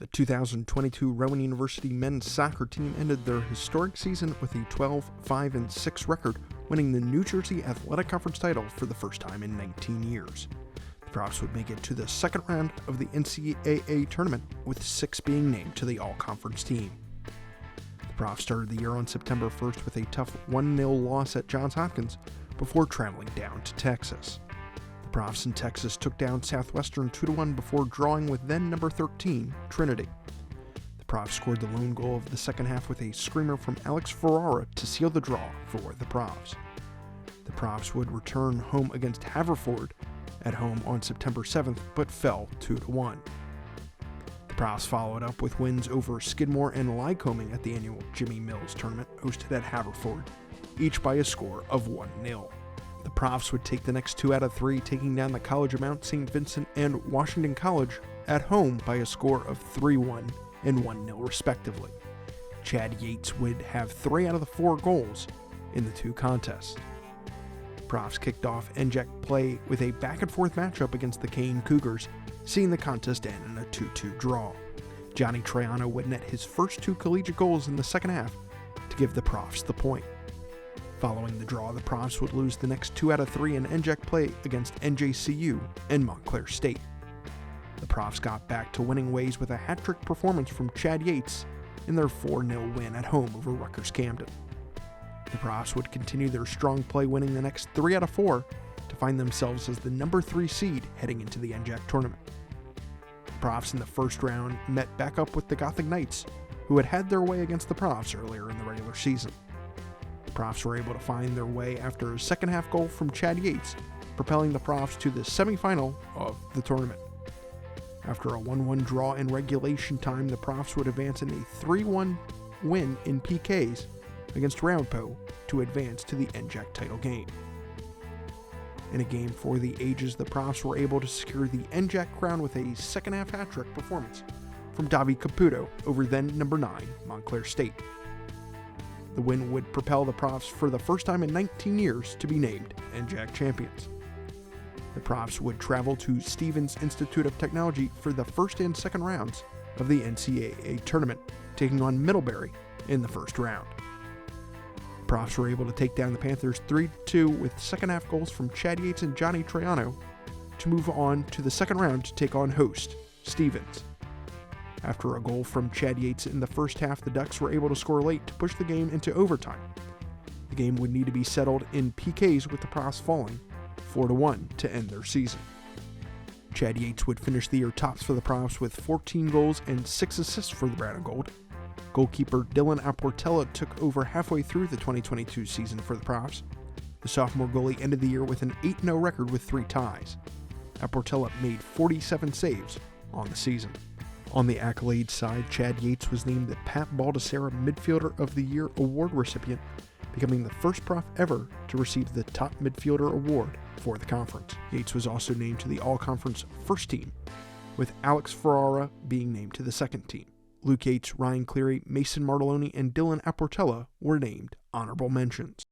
The 2022 Rowan University men's soccer team ended their historic season with a 12-5-6 record, winning the New Jersey Athletic Conference title for the first time in 19 years. The Profs would make it to the second round of the NCAA Tournament, with 6 being named to the all-conference team. The Profs started the year on September 1st with a tough 1-0 loss at Johns Hopkins before traveling down to Texas. The Profs in Texas took down Southwestern 2-1 before drawing with then number 13, Trinity. The Profs scored the lone goal of the second half with a screamer from Alex Ferrara to seal the draw for the Profs. The Profs would return home against Haverford at home on September 7th, but fell 2-1. The Profs followed up with wins over Skidmore and Lycoming at the annual Jimmy Mills tournament hosted at Haverford, each by a score of 1-0. The Profs would take the next 2 out of 3, taking down the College of Mount St. Vincent and Washington College at home by a score of 3-1 and 1-0 respectively. Chad Yates would have 3 out of the 4 goals in the 2 contests. The Profs kicked off NJAC play with a back-and-forth matchup against the Kane Cougars, seeing the contest end in a 2-2 draw. Johnny Triano would net his first 2 collegiate goals in the second half to give the Profs the point. Following the draw, the Profs would lose the next 2 out of 3 in NJAC play against NJCU and Montclair State. The Profs got back to winning ways with a hat-trick performance from Chad Yates in their 4-0 win at home over Rutgers Camden. The Profs would continue their strong play, winning the next 3 out of 4 to find themselves as the number 3 seed heading into the NJAC tournament. The Profs in the first round met back up with the Gothic Knights, who had had their way against the Profs earlier in the regular season. The Profs were able to find their way after a second-half goal from Chad Yates, propelling the Profs to the semifinal of the tournament. After a 1-1 draw in regulation time, the Profs would advance in a 3-1 win in PKs against Rampo to advance to the NJAC title game. In a game for the ages, the Profs were able to secure the NJAC crown with a second-half hat-trick performance from Davi Caputo over then number 9, Montclair State. The win would propel the Profs for the first time in 19 years to be named NJAC champions. The Profs would travel to Stevens Institute of Technology for the first and second rounds of the NCAA Tournament, taking on Middlebury in the first round. The Profs were able to take down the Panthers 3-2 with second-half goals from Chad Yates and Johnny Triano to move on to the second round to take on host Stevens. After a goal from Chad Yates in the first half, the Ducks were able to score late to push the game into overtime. The game would need to be settled in PKs, with the Profs falling 4-1 to end their season. Chad Yates would finish the year tops for the Profs with 14 goals and 6 assists for the Brown and Gold. Goalkeeper Dylan Aportella took over halfway through the 2022 season for the Profs. The sophomore goalie ended the year with an 8-0 record with 3 ties. Aportella made 47 saves on the season. On the accolades side, Chad Yates was named the Pat Baldessera Midfielder of the Year award recipient, becoming the first Prof ever to receive the Top Midfielder award for the conference. Yates was also named to the All-Conference First Team, with Alex Ferrara being named to the Second Team. Luke Yates, Ryan Cleary, Mason Martelloni, and Dylan Aportella were named honorable mentions.